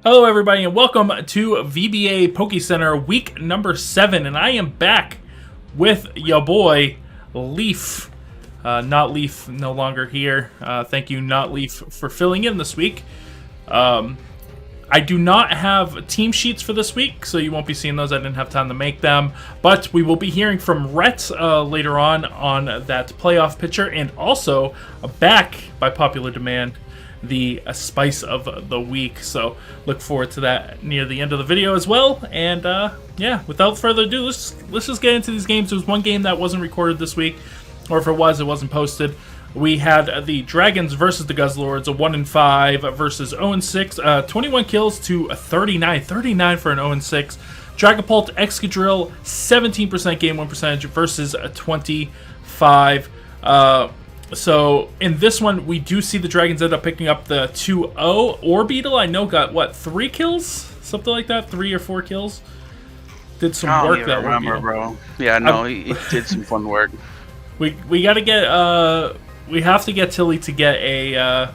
Hello everybody and welcome to VBA Poke Center week number 7, and I am back with your boy Leaf. Not Leaf, no longer here. Thank you, Not Leaf, for filling in this week. I do not have team sheets for this week, so you won't be seeing those. I didn't have time to make them, but we will be hearing from Rhett later on that playoff pitcher, and also back by popular demand, the spice of the week. So look forward to that near the end of the video as well. And yeah, without further ado, let's just get into these games. There was one game that wasn't recorded this week, or if it was, it wasn't posted. We had the Dragons versus the Guzzlords, a 1-5 versus 0-6, 21 kills to 39 for an 0-6. Dragapult Excadrill 17% game win percentage versus 25. So in this one, we do see the Dragons end up picking up the 2-0. Orbeetle, I know, got what, 3 kills? Something like that? 3 or 4 kills? Did some work that I don't remember, bro. Yeah, no, he did some fun work. We gotta get we have to get Tilly to get a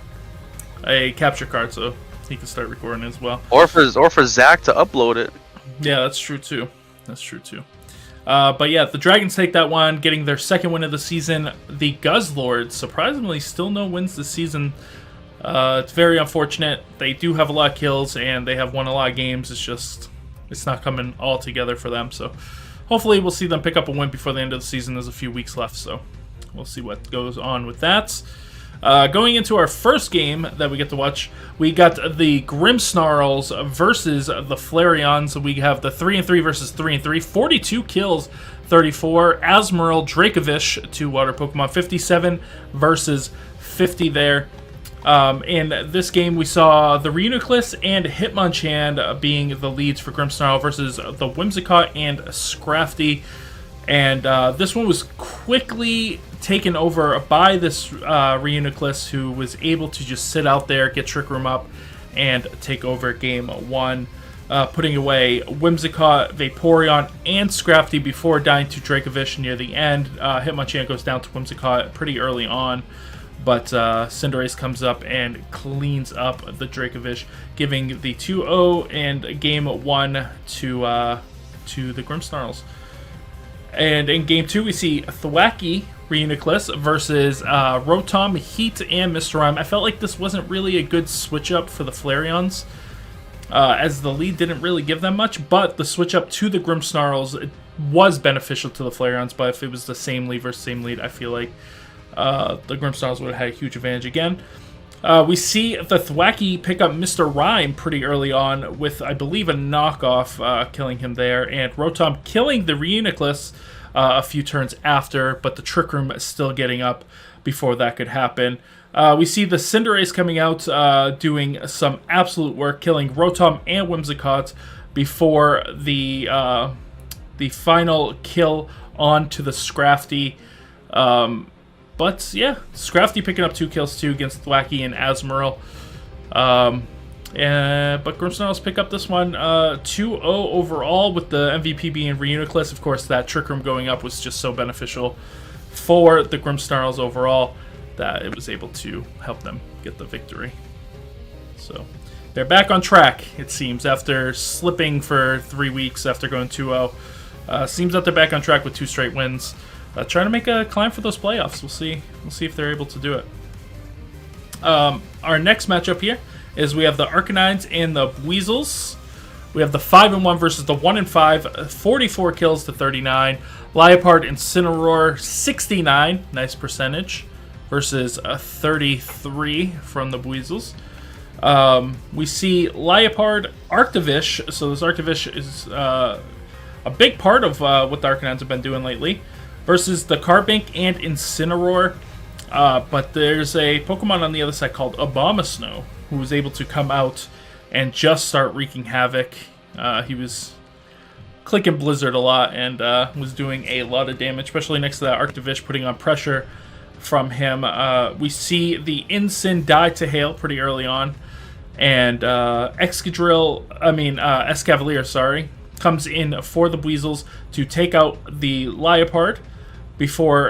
capture card so he can start recording as well. Or for Zach to upload it. Yeah, that's true too. But yeah, the Dragons take that one, getting their second win of the season. The Guzzlords, surprisingly, still no wins this season. It's very unfortunate. They do have a lot of kills, and they have won a lot of games. It's not coming all together for them. So hopefully we'll see them pick up a win before the end of the season. There's a few weeks left, so we'll see what goes on with that. Going into our first game that we get to watch, we got the Grimmsnarls versus the Flareons. We have the 3-3 versus 3-3, 42 kills, 34. Asmurl, Dracovish, 2 water Pokemon, 57 versus 50 there. In this game, we saw the Reuniclus and Hitmonchan being the leads for Grimmsnarl versus the Whimsicott and Scrafty. And this one was quickly taken over by this Reuniclus, who was able to just sit out there, get Trick Room up, and take over game 1, putting away Whimsicott, Vaporeon, and Scrafty before dying to Dracovish near the end. Hitmonchan goes down to Whimsicott pretty early on, but Cinderace comes up and cleans up the Dracovish, giving the 2-0 and game 1 to the Grimmsnarls. And in game 2, we see Thwackey Reuniclus versus Rotom, Heat, and Mr. Rime. I felt like this wasn't really a good switch-up for the Flareons, as the lead didn't really give them much, but the switch-up to the Grimmsnarls was beneficial to the Flareons. But if it was the same lead versus same lead, I feel like the Grimmsnarls would have had a huge advantage again. We see the Thwackey pick up Mr. Rime pretty early on with, I believe, a knockoff killing him there, and Rotom killing the Reuniclus a few turns after, but the Trick Room still getting up before that could happen. We see the Cinderace coming out doing some absolute work, killing Rotom and Whimsicott before the final kill onto the Scrafty. But yeah, Scrafty picking up 2 kills too against Thwackey and Asmurl. But Grimmsnarls pick up this one 2-0 overall, with the MVP being Reuniclus. Of course, that Trick Room going up was just so beneficial for the Grimmsnarls overall that it was able to help them get the victory. So they're back on track, it seems, after slipping for 3 weeks after going 2-0. Seems that they're back on track with 2 straight wins. Trying to make a climb for those playoffs. We'll see if they're able to do it. Our next matchup here is we have the Arcanines and the Weasels. We have the 5-1 versus the 1-5, 44 kills to 39. Liepard and Incineroar, 69, nice percentage, versus 33 from the Weasels. We see Liepard, Arctovish. So this Arctovish is a big part of what the Arcanines have been doing lately, versus the Carbink and Incineroar. But there's a Pokemon on the other side called Abomasnow, who was able to come out and just start wreaking havoc. He was clicking Blizzard a lot and was doing a lot of damage, especially next to that Arctovish, putting on pressure from him. We see the Incin die to Hail pretty early on, and Escavalier, comes in for the Weasels to take out the Liepard. before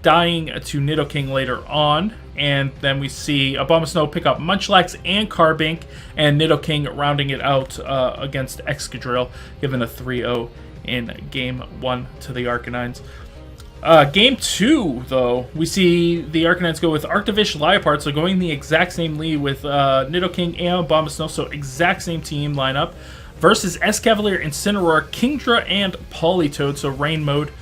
dying to Nidoking later on. And then we see Abomasnow pick up Munchlax and Carbink, and Nidoking rounding it out against Excadrill, giving a 3-0 in Game 1 to the Arcanines. Game 2, though, we see the Arcanines go with Arctovish, Liepard, so going the exact same lead with Nidoking and Abomasnow, so exact same team lineup, versus Escavalier, Incineroar, Kingdra, and Politoed, so Rain mode.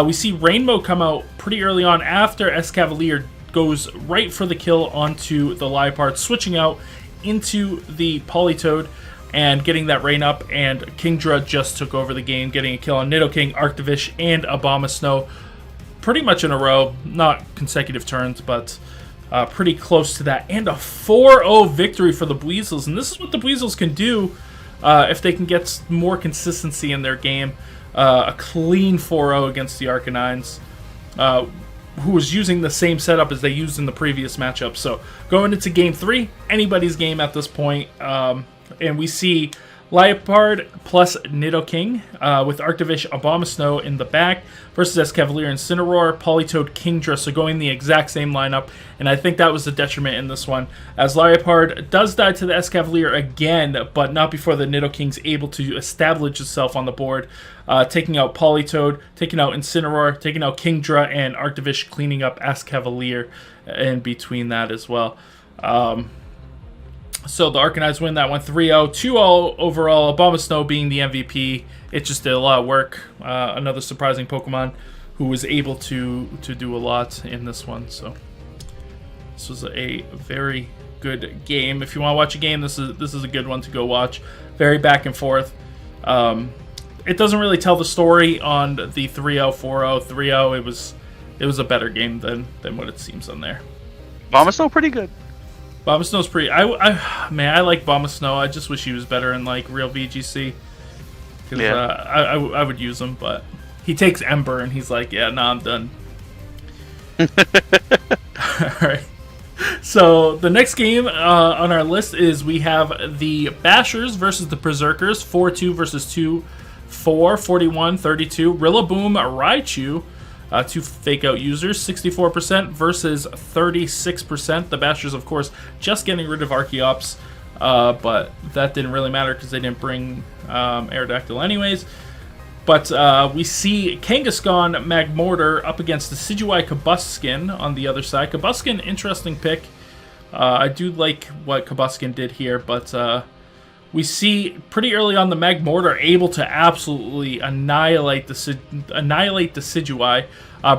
We see Rain mode come out pretty early on after Escavalier goes right for the kill onto the Liepard, switching out into the Politoed and getting that Rain up, and Kingdra just took over the game, getting a kill on Nidoking, Arctovish, and Abomasnow pretty much in a row. Not consecutive turns, but pretty close to that. And a 4-0 victory for the Buizel's, and this is what the Buizel's can do if they can get more consistency in their game. A clean 4-0 against the Arcanines, who was using the same setup as they used in the previous matchup. So going into Game 3, anybody's game at this point. And we see Liepard plus Nidoking with Arctovish, Abomasnow in the back versus Escavalier, Incineroar, Politoed, Kingdra, so going the exact same lineup, and I think that was the detriment in this one, as Liepard does die to the Escavalier again, but not before the Nidoking's able to establish itself on the board, taking out Politoed, taking out Incineroar, taking out Kingdra, and Arctovish cleaning up Escavalier in between that as well. So the Arcanines win that one 3-0, 2-0 overall, Abomasnow being the MVP. It just did a lot of work. Another surprising Pokemon who was able to do a lot in this one. So this was a very good game. If you want to watch a game, this is a good one to go watch. Very back and forth. It doesn't really tell the story on the 3-0, 4-0, 3-0. It was a better game than what it seems on there. Abomasnow pretty good. Abomasnow's pretty. I like Abomasnow. I just wish he was better in like real VGC. Yeah. I would use him, but he takes Ember and he's like, yeah, nah, I'm done. All right. So the next game on our list is we have the Bashers versus the Berserkers, 4-2 versus 2-4, 41-32. Rillaboom, Raichu. Two fake out users, 64% versus 36%. The Bashers, of course, just getting rid of Archeops, but that didn't really matter because they didn't bring Aerodactyl anyways. But we see Kangaskhan Magmortar up against the Decidueye Kabuskin on the other side. Kabuskin, interesting pick. I do like what Kabuskin did here, but we see pretty early on the Magmortar able to absolutely annihilate the Decidueye.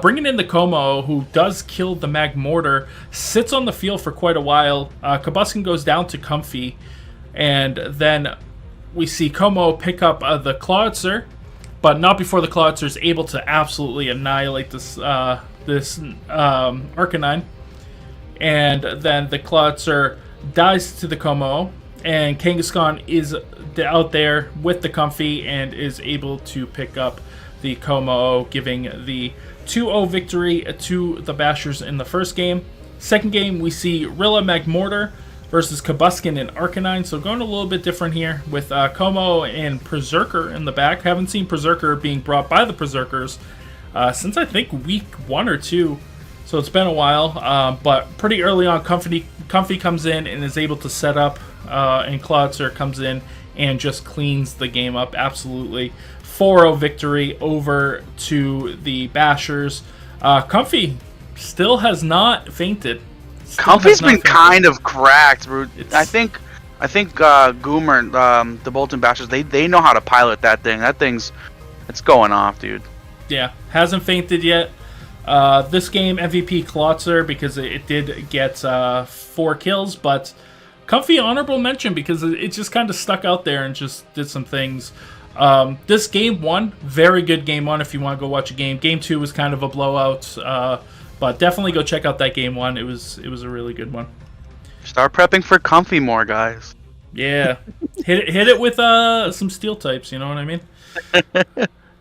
Bringing in the Como, who does kill the Magmortar, sits on the field for quite a while. Kabuskin goes down to Comfey, and then we see Como pick up the Clawitzer, but not before the Clawitzer is able to absolutely annihilate this Arcanine. And then the Clawitzer dies to the Como, and Kangaskhan is out there with the Comfey and is able to pick up the Como, giving the 2-0 victory to the Bashers in the first game. Second game, we see Rilla Magmortar versus Kabuskin and Arcanine. So going a little bit different here with Como and Berserker in the back. Haven't seen Berserker being brought by the Berserkers since I think week 1 or 2. So it's been a while, but pretty early on, Comfey comes in and is able to set up, and Clawitzer comes in and just cleans the game up absolutely. 4-0 victory over to the Bashers. Comfey still has not fainted. Comfey's been kind of cracked, bro. I think Goomer, the Bolton Bashers, they know how to pilot that thing. It's going off, dude. Yeah, hasn't fainted yet. This game, MVP Clawitzer, because it did get 4 kills, but Comfey honorable mention because it just kind of stuck out there and just did some things. This game 1, very good game 1 if you want to go watch a game. Game 2 was kind of a blowout, but definitely go check out that game 1. It was a really good one. Start prepping for Comfey more, guys. Yeah, hit it with some steel types. You know what I mean?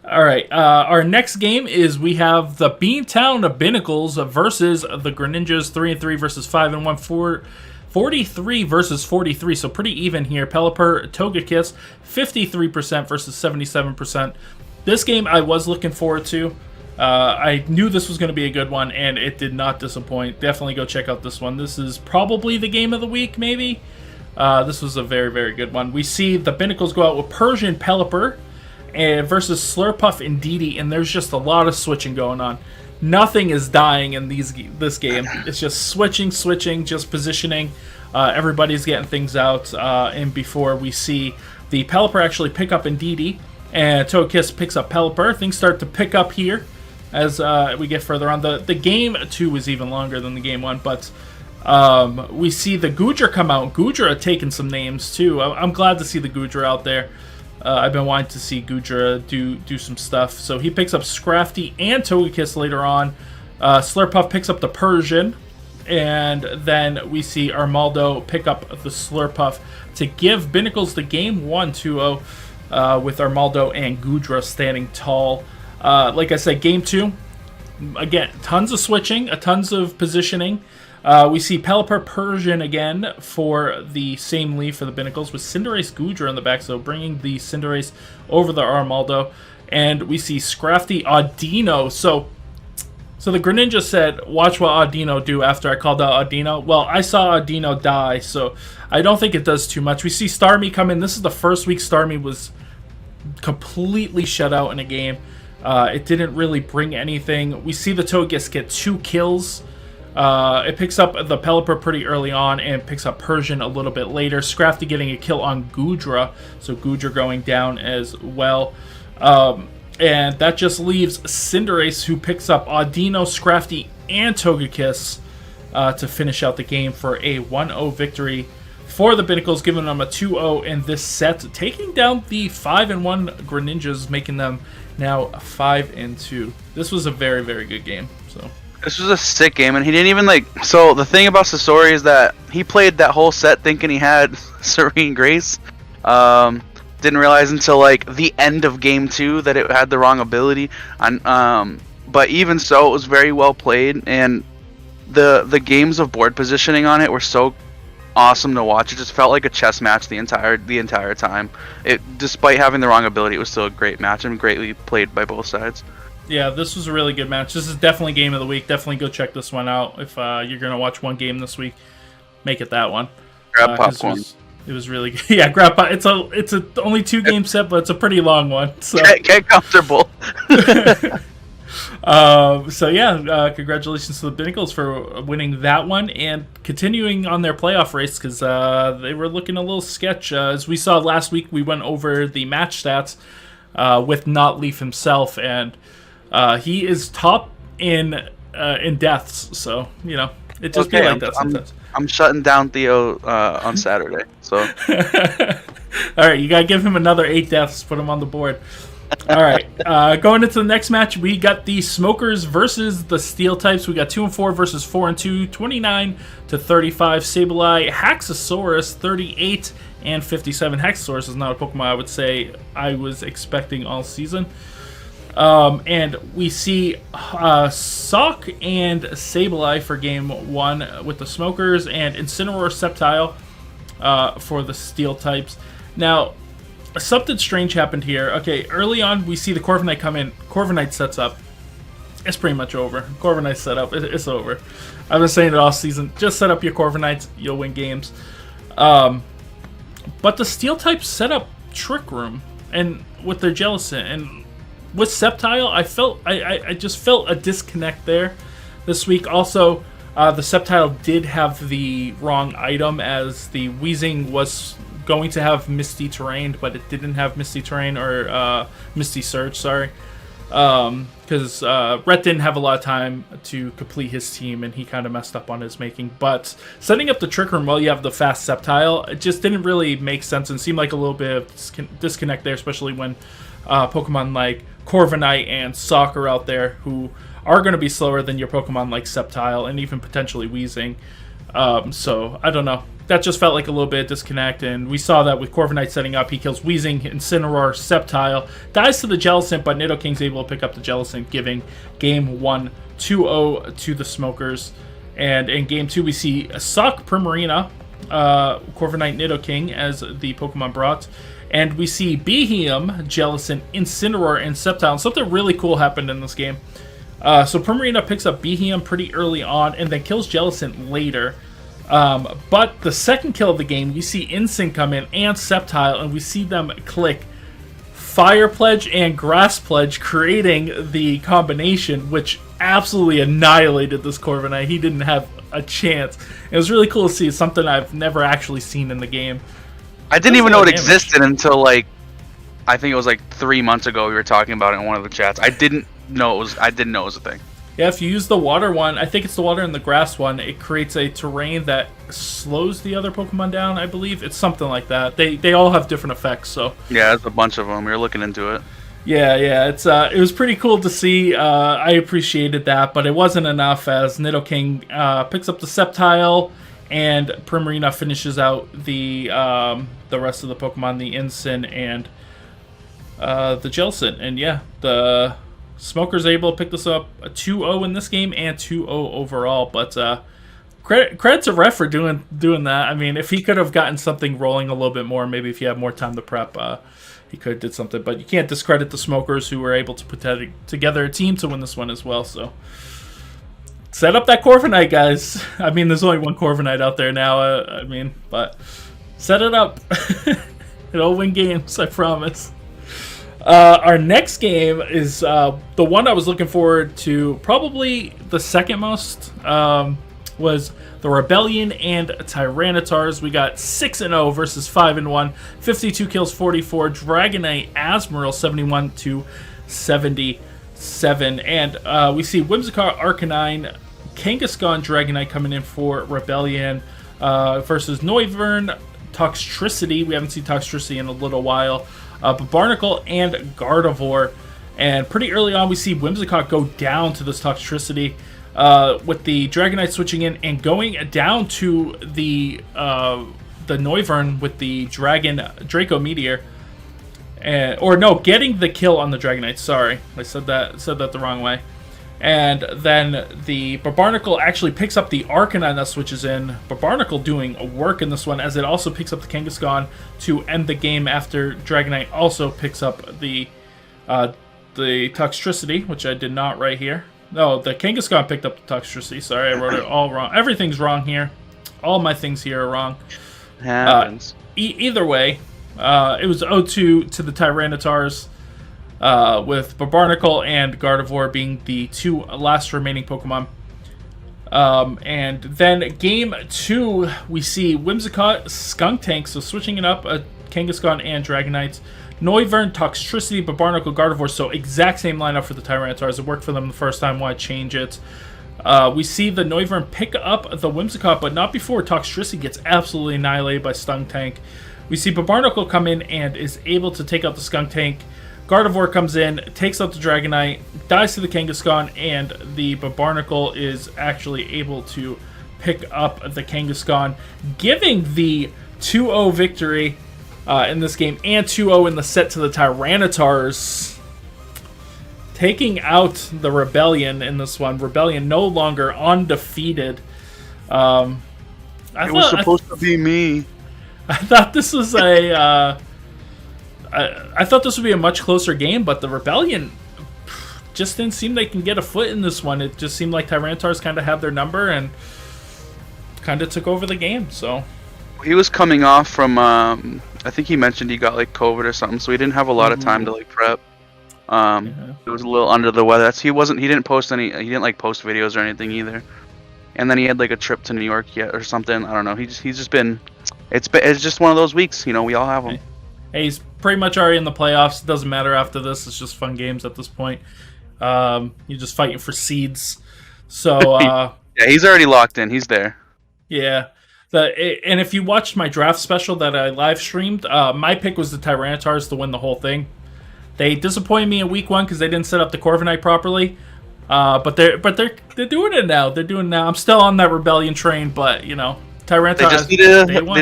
All right. Our next game is we have the Beantown Binnacles versus the Greninjas, 3-3 versus 5-1, 43 versus 43. So pretty even here. Pelipper, Togekiss, 53% versus 77%. This game I was looking forward to. I knew this was going to be a good one, and it did not disappoint. Definitely go check out this one. This is probably the game of the week, maybe. This was a very, very good one. We see the Binnacles go out with Persian Pelipper versus Slurpuff and Didi, and there's just a lot of switching going on. Nothing is dying in this game. It's just switching, just positioning. Everybody's getting things out. And before we see the Pelipper actually pick up Indeedee, and Togekiss picks up Pelipper. Things start to pick up here as we get further on. The game 2 was even longer than the game 1, but we see the Goodra come out. Goodra taking some names too. I'm glad to see the Goodra out there. I've been wanting to see Goodra do some stuff. So he picks up Scrafty and Togekiss later on. Slurpuff picks up the Persian. And then we see Armaldo pick up the Slurpuff to give Binnacles the game 1 2-0 with Armaldo and Goodra standing tall. Like I said, game 2, again, tons of switching, tons of positioning. We see Pelipper Persian again for the same lead for the Binnacles with Cinderace Goodra in the back, so bringing the Cinderace over the Armaldo. And we see Scrafty Audino. So the Greninja said, watch what Audino do after I called out Audino. Well, I saw Audino die, so I don't think it does too much. We see Starmie come in. This is the first week Starmie was completely shut out in a game. It didn't really bring anything. We see the Togekiss get 2 kills. It picks up the Pelipper pretty early on and picks up Persian a little bit later. Scrafty getting a kill on Goodra, so Goodra going down as well. And that just leaves Cinderace, who picks up Audino, Scrafty, and Togekiss to finish out the game for a 1-0 victory for the Binnacles, giving them a 2-0 in this set, taking down the 5-1 Greninjas, making them now 5-2. This was a very, very good game. So this was a sick game, and he didn't even So the thing about Sasori is that he played that whole set thinking he had Serene Grace. Didn't realize until the end of game 2 that it had the wrong ability. But even so, it was very well played, and the games of board positioning on it were so awesome to watch. It just felt like a chess match the entire time. Despite having the wrong ability, it was still a great match and greatly played by both sides. Yeah, this was a really good match. This is definitely game of the week. Definitely go check this one out. If you're gonna watch one game this week, make it that one. Grab popcorn. It was really good. Yeah, grab pop. It's a only 2 game set, but it's a pretty long one. So get comfortable. So yeah, congratulations to the Binnacles for winning that one and continuing on their playoff race, because they were looking a little sketch. As we saw last week, we went over the match stats with Not Leaf himself, and he is top in deaths. So it just be like that sometimes. I'm shutting down Theo on Saturday. So all right, you gotta give him another 8 deaths. Put him on the board. All right, going into the next match, we got the Smokers versus the Steel types. We got 2-4 versus 4-2, 29-35. Sableye, Haxosaurus, 38 and 57. Haxosaurus is not a Pokemon I would say I was expecting all season. And we see Sock and Sableye for game 1 with the Smokers, and Incineroar, Sceptile for the Steel types. Now, something strange happened here. Okay, early on, we see the Corviknight come in. Corviknight sets up. It's pretty much over. Corviknight set up. It's over. I've been saying it all season. Just set up your Corviknights. You'll win games. But the Steel types set up Trick Room and with their Jellicent. And with Sceptile, I just felt a disconnect there this week. Also, the Sceptile did have the wrong item, as the Weezing was going to have Misty Terrain, but it didn't have Misty Terrain, or Misty Surge, sorry. Because Rhett didn't have a lot of time to complete his team, and he kind of messed up on his making. But setting up the Trick Room while you have the fast Sceptile, it just didn't really make sense, and seemed like a little bit of disconnect there, especially when Pokemon like Corviknight and Sock are out there, who are going to be slower than your Pokemon like Sceptile, and even potentially Weezing. So, I don't know. That just felt like a little bit of disconnect, and we saw that with Corviknight setting up. He kills Weezing, Incineroar, Sceptile, dies to the Jellicent, but Nidoking's able to pick up the Jellicent, giving game 1 2-0 to the Smokers. And in game 2, we see Sock Primarina Corviknight Nidoking as the Pokemon brought. And we see Beheeyem, Jellicent, Incineroar, and Sceptile. Something really cool happened in this game. So Primarina picks up Beheeyem pretty early on and then kills Jellicent later. But the second kill of the game, we see Incin come in and Sceptile, and we see them click Fire Pledge and Grass Pledge, creating the combination, which absolutely annihilated this Corviknight. He didn't have a chance. It was really cool to see. It's something I've never actually seen in the game. I didn't even know it existed until like I think it was like 3 months ago. We were talking about it in one of the chats. I didn't know it was a thing. Yeah, if you use the water one, I think it's the water and the grass one, it creates a terrain that slows the other Pokemon down, I believe. It's something like that. They all have different effects, so. Yeah, there's a bunch of them. We were looking into it. Yeah, it was pretty cool to see. I appreciated that, but it wasn't enough as Nidoking picks up the Sceptile, and Primarina finishes out the rest of the Pokemon, the Incin and the Jellicent. And yeah, the Smoker's able to pick this up a 2-0 in this game and 2-0 overall. But credit to Ref for doing that. I mean, if he could have gotten something rolling a little bit more, maybe if he had more time to prep, he could have did something. But you can't discredit the Smokers who were able to put together a team to win this one as well. So set up that Corviknight, guys. I mean, there's only one Corviknight out there now. But set it up. It'll win games, I promise. Our next game is the one I was looking forward to probably the second most, was the Rebellion and Tyrannitars. We got 6-0 versus 5-1, 52 kills, 44. Dragonite Asmorel 71 to 77, and we see Whimsicott, Arcanine, Kangaskhan, Dragonite coming in for Rebellion versus Noivern, Toxtricity. We haven't seen Toxtricity in a little while. Barnacle and Gardevoir. And pretty early on, we see Whimsicott go down to this Toxtricity, with the Dragonite switching in and going down to the Noivern with the Draco Meteor. Getting the kill on the Dragonite. Sorry, I said that the wrong way. And then the Barnacle actually picks up the Arcanine that switches in. Barnacle doing work in this one, as it also picks up the Kangaskhan to end the game after Dragonite also picks up the Toxtricity, which I did not write here. No, the Kangaskhan picked up the Toxtricity. Sorry, I wrote it all wrong. Everything's wrong here. All my things here are wrong. Happens. Either way, it was 0-2 to the Tyrannitars, with Barnacle and Gardevoir being the two last remaining Pokemon. And then game 2, we see Whimsicott, Skuntank, so switching it up, Kangaskhan and Dragonites. Noivern, Toxtricity, Barnacle, Gardevoir, so exact same lineup for the Tyrannitars. It worked for them the first time, why change it? We see the Noivern pick up the Whimsicott, but not before Toxtricity gets absolutely annihilated by Skuntank. We see Barnacle come in and is able to take out the Skuntank. Gardevoir comes in, takes out the Dragonite, dies to the Kangaskhan, and the Barnacle is actually able to pick up the Kangaskhan, giving the 2-0 victory in this game, and 2-0 in the set to the Tyrannitars, taking out the Rebellion in this one. Rebellion no longer undefeated. It was supposed to be me. I thought this was I thought this would be a much closer game, but the Rebellion just didn't seem they can get a foot in this one. It just seemed like Tyrannitars kind of had their number and kind of took over the game. So he was coming off from I think he mentioned he got like COVID or something, so he didn't have a lot of time to like prep. He was a little under the weather. He didn't post videos or anything either. And then he had like a trip to New York yet or something. I don't know. He's just been it's just one of those weeks, we all have them. Hey, he's pretty much already in the playoffs. It doesn't matter after this. It's just fun games at this point. You're just fighting for seeds. So yeah, he's already locked in. He's there. Yeah. And if you watched my draft special that I live streamed, my pick was the Tyrannitars to win the whole thing. They disappointed me in week 1 because they didn't set up the Corviknight properly. But they're doing it now. They're doing it now. I'm still on that Rebellion train, but Tyrannitars. They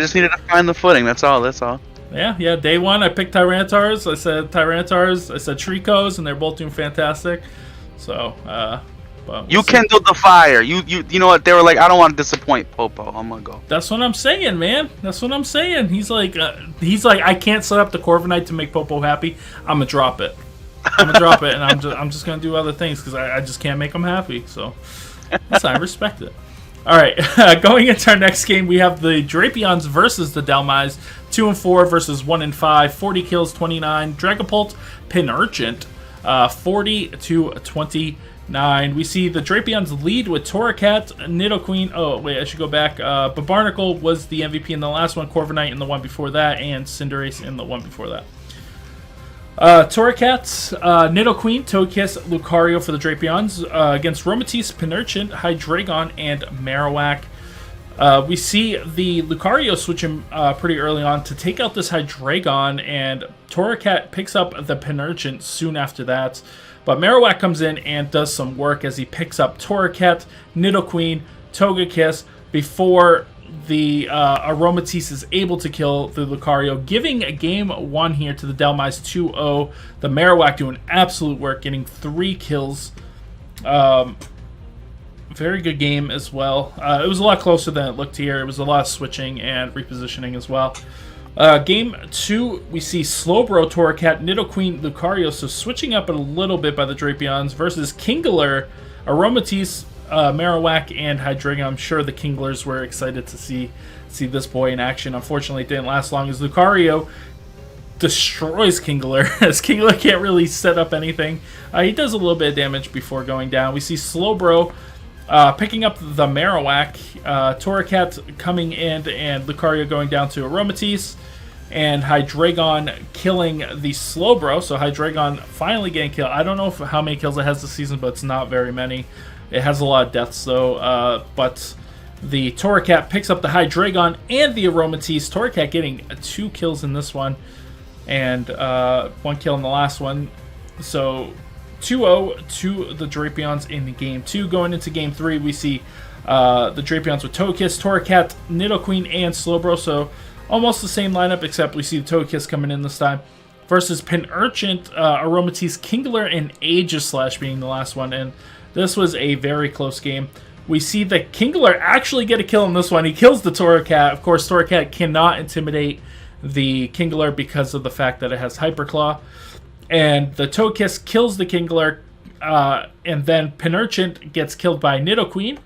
just needed to find the footing. That's all. Yeah. Day 1, I picked Tyrannitars. I said Tyrannitars. I said Tricos, and they're both doing fantastic. So But you kindled the fire. You know what? They were like, I don't want to disappoint Popo. I'm gonna go. That's what I'm saying, man. That's what I'm saying. He's like, I can't set up the Corviknight to make Popo happy. I'm gonna drop it. I'm gonna drop it, and I'm just gonna do other things because I just can't make him happy. So, I respect it. All right, going into our next game, we have the Drapions versus the Dhelmise. 2-4 versus 1-5. 40 kills, 29. Dragapult, Pinurgent, 40-29. We see the Drapions lead with Torracat, Nidoqueen. Oh, wait, I should go back. Babarnacle was the MVP in the last one, Corviknight in the one before that, and Cinderace in the one before that. Torracat, Nidoqueen, Togekiss, Lucario for the Drapions against Romatisse, Pinurgent, Hydreigon, and Marowak. We see the Lucario switching pretty early on to take out this Hydreigon, and Torracat picks up the Pinurgent soon after that. But Marowak comes in and does some work as he picks up Torracat, Nidoqueen, Togekiss before the Aromatisse is able to kill the Lucario, giving game 1 here to the Dhelmise 2-0. The Marowak doing absolute work, getting 3 kills. Very good game as well. It was a lot closer than it looked here. It was a lot of switching and repositioning as well. Game 2, we see Slowbro, Torracat, Nidoqueen, Lucario. So switching up a little bit by the Drapions versus Kingler, Aromatisse, Marowak, and Hydreigon. I'm sure the Kinglers were excited to see this boy in action. Unfortunately, it didn't last long as Lucario destroys Kingler, as Kingler can't really set up anything. He does a little bit of damage before going down. We see Slowbro picking up the Marowak, Torracat coming in, and Lucario going down to Aromatisse, and Hydreigon killing the Slowbro. So Hydreigon finally getting killed. I don't know how many kills it has this season, but it's not very many. It has a lot of deaths, though. But the Torracat picks up the Hydreigon and the Aromatisse. Torracat getting 2 kills in this one, and 1 kill in the last one. So 2-0 to the Drapions in game 2. Going into game 3, we see the Drapions with Togekiss, Torracat, Nidoqueen, and Slowbro. So almost the same lineup, except we see the Togekiss coming in this time. Versus Pinurgent, Aromatisse, Kingler, and Aegislash being the last one. And this was a very close game. We see the Kingler actually get a kill in this one. He kills the Torracat. Of course, Torracat cannot intimidate the Kingler because of the fact that it has Hyper Claw. And the Togekiss kills the Kingler, and then Pinurgent gets killed by Nidoqueen.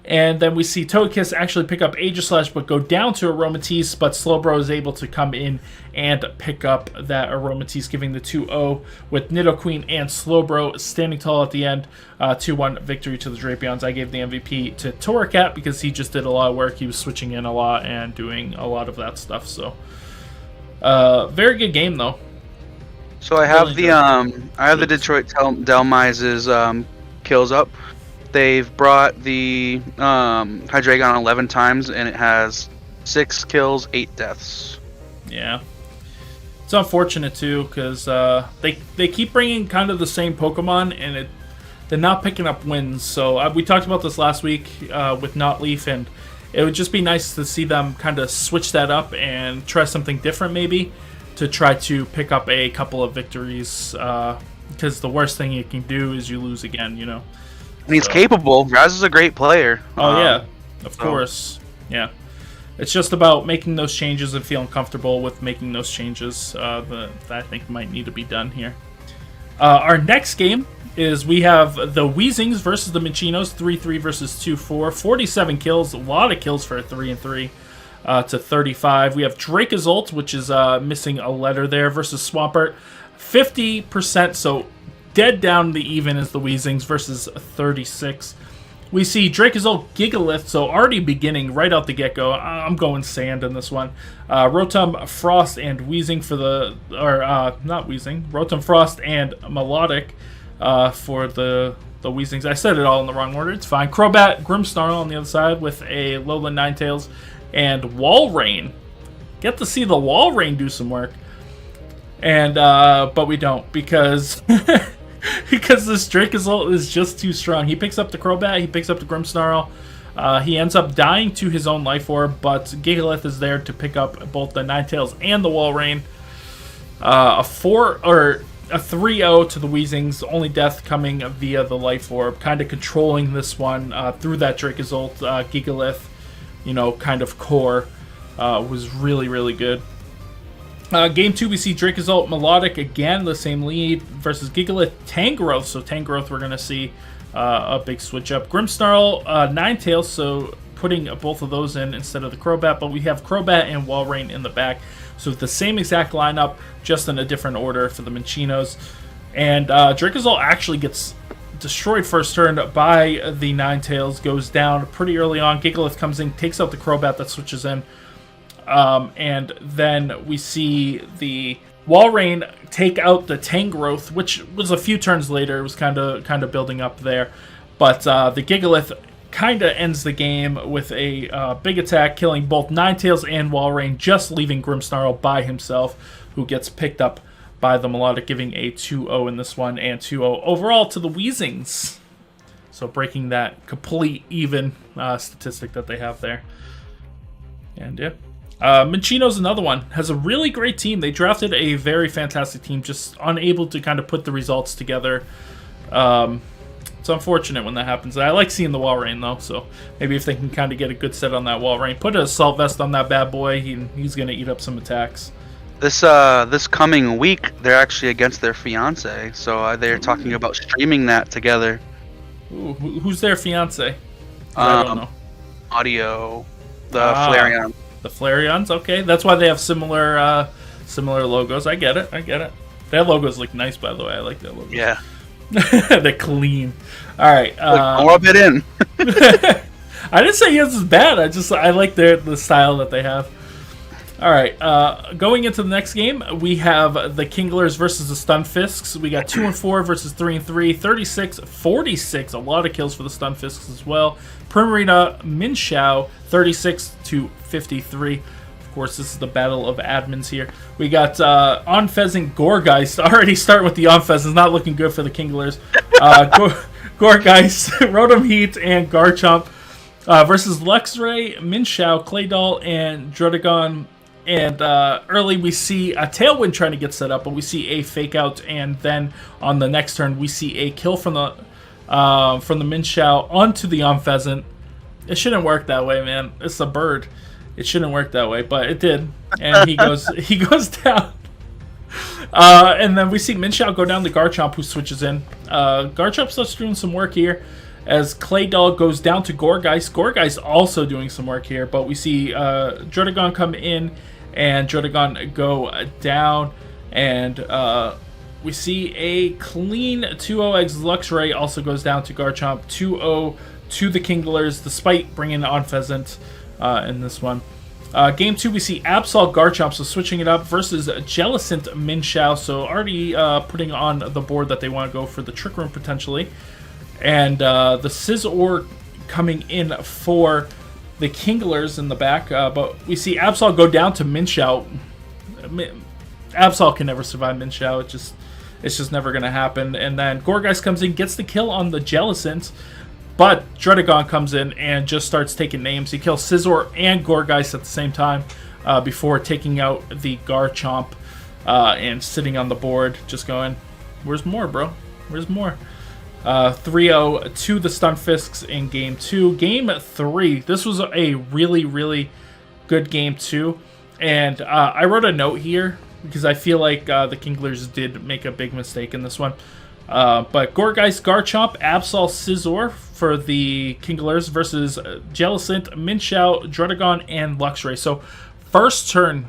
And then we see Togekiss actually pick up Aegislash, but go down to Aromatisse, but Slowbro is able to come in and pick up that Aromatisse, giving the 2-0 with Nidoqueen and Slowbro standing tall at the end. 2-1 victory to the Drapions. I gave the MVP to Torracat because he just did a lot of work. He was switching in a lot and doing a lot of that stuff. So, very good game, though. So I have the Detroit Dhelmise's kills up. They've brought the Hydreigon 11 times, and it has 6 kills, 8 deaths. Yeah. It's unfortunate, too, because they keep bringing kind of the same Pokemon, and they're not picking up wins. So we talked about this last week with Notleaf, and it would just be nice to see them kind of switch that up and try something different, maybe, to try to pick up a couple of victories, because the worst thing you can do is you lose again, you know. And he's capable. Raz is a great player. Oh, yeah. Of course. Yeah. It's just about making those changes and feeling comfortable with making those changes that I think might need to be done here. Our next game is we have the Weezings versus the Minchinos, 3-3 versus 2-4. 47 kills. A lot of kills for a 3-3 to 35. We have Dracozolt, which is missing a letter there, versus Swampert. 50%, so dead down the even is the Weezings versus 36. We see Dracozolt, Gigalith, so already beginning right out the get-go. I'm going Sand in this one. Rotom, Frost, and Weezing for the... Or, not Weezing. Rotom, Frost, and Melodic for the Weezings. I said it all in the wrong order. It's fine. Crobat, Grimmsnarl on the other side with a Lowland Ninetales, and Walrein. Get to see the Walrein do some work. And, but we don't, because... because this Dracozolt is just too strong. He picks up the Crobat, he picks up the Grimmsnarl. He ends up dying to his own Life Orb, but Gigalith is there to pick up both the Ninetales and the Walrein. a 3-0 to the Weezings, only death coming via the Life Orb, kind of controlling this one through that Dracozolt Gigalith, kind of core, was really, really good. Game 2, we see Dracozolt Melodic again, the same lead, versus Gigalith Tangrowth. So Tangrowth, we're going to see a big switch up. Grimmsnarl Ninetales, so putting both of those in instead of the Crobat, but we have Crobat and Walrein in the back. So the same exact lineup, just in a different order for the Minchinos. And Dracozolt actually gets destroyed first turn by the Ninetales, goes down pretty early on. Gigalith comes in, takes out the Crobat that switches in. And then we see the Walrein take out the Tangrowth, which was a few turns later. It was kind of building up there. But the Gigalith kind of ends the game with a big attack, killing both Ninetales and Walrein, just leaving Grimmsnarl by himself, who gets picked up by the Melodic, giving a 2-0 in this one, and 2-0 overall to the Weezings. So breaking that complete even statistic that they have there. And yeah. Minchino's another one. Has a really great team. They drafted a very fantastic team, just unable to kind of put the results together. It's unfortunate when that happens. I like seeing the Walrein, though, so maybe if they can kind of get a good set on that Walrein, put an Assault Vest on that bad boy, he's going to eat up some attacks. This coming week, they're actually against their fiance, so they're talking about streaming that together. Ooh, who's their fiance? I don't know. Audio. The Flareon. The Flareons, okay. That's why they have similar logos. I get it. Their logos look nice, by the way. I like their logos. Yeah. They're clean. All right. I'll rub it in. I didn't say yours is bad. I like the style that they have. All right. Going into the next game, we have the Kinglers versus the Stunfisks. We got 2-4 versus 3-3, 36-46. A lot of kills for the Stunfisks as well. Primarina Minshao, 36-53. Of course, this is the battle of admins here. We got Onfez Gourgeist. Already starting with the Onfez is not looking good for the Kinglers. Gourgeist, Rotom Heat, and Garchomp versus Luxray, Minshao, Claydol, and Druddigon. And early we see a Tailwind trying to get set up, but we see a Fake Out, and then on the next turn we see a kill from the Minshao onto the Onfez. It shouldn't work that way, man. It's a bird. It shouldn't work that way, but it did. And he goes down. And then we see Minshao go down to Garchomp, who switches in. Garchomp starts doing some work here as Claydol goes down to Gourgeist. Gourgeist also doing some work here, but we see Druddigon come in and Druddigon go down. And we see a clean 2-0 eggs. Luxray also goes down to Garchomp. 2-0 to the Kinglers, despite bringing on Pheasant in this one. Game 2, we see Absol Garchomp, so switching it up, versus Jellicent Minshao, so already putting on the board that they want to go for the Trick Room potentially. And the Scizor coming in for the Kinglers in the back, but we see Absol go down to Minshao. Absol can never survive Minshao, it's just never going to happen. And then Gourgeist comes in, gets the kill on the Jellicent, but Druddigon comes in and just starts taking names. He kills Scizor and Gourgeist at the same time before taking out the Garchomp and sitting on the board, just going, where's more, bro? Where's more? 3-0 to the Stunfisks in Game 2. Game 3, this was a really, really good Game 2. And I wrote a note here because I feel like the Kinglers did make a big mistake in this one. But Gourgeist, Garchomp, Absol, Scizor for the Kinglers versus Jellicent, Minshao, Druddigon, and Luxray. So first turn.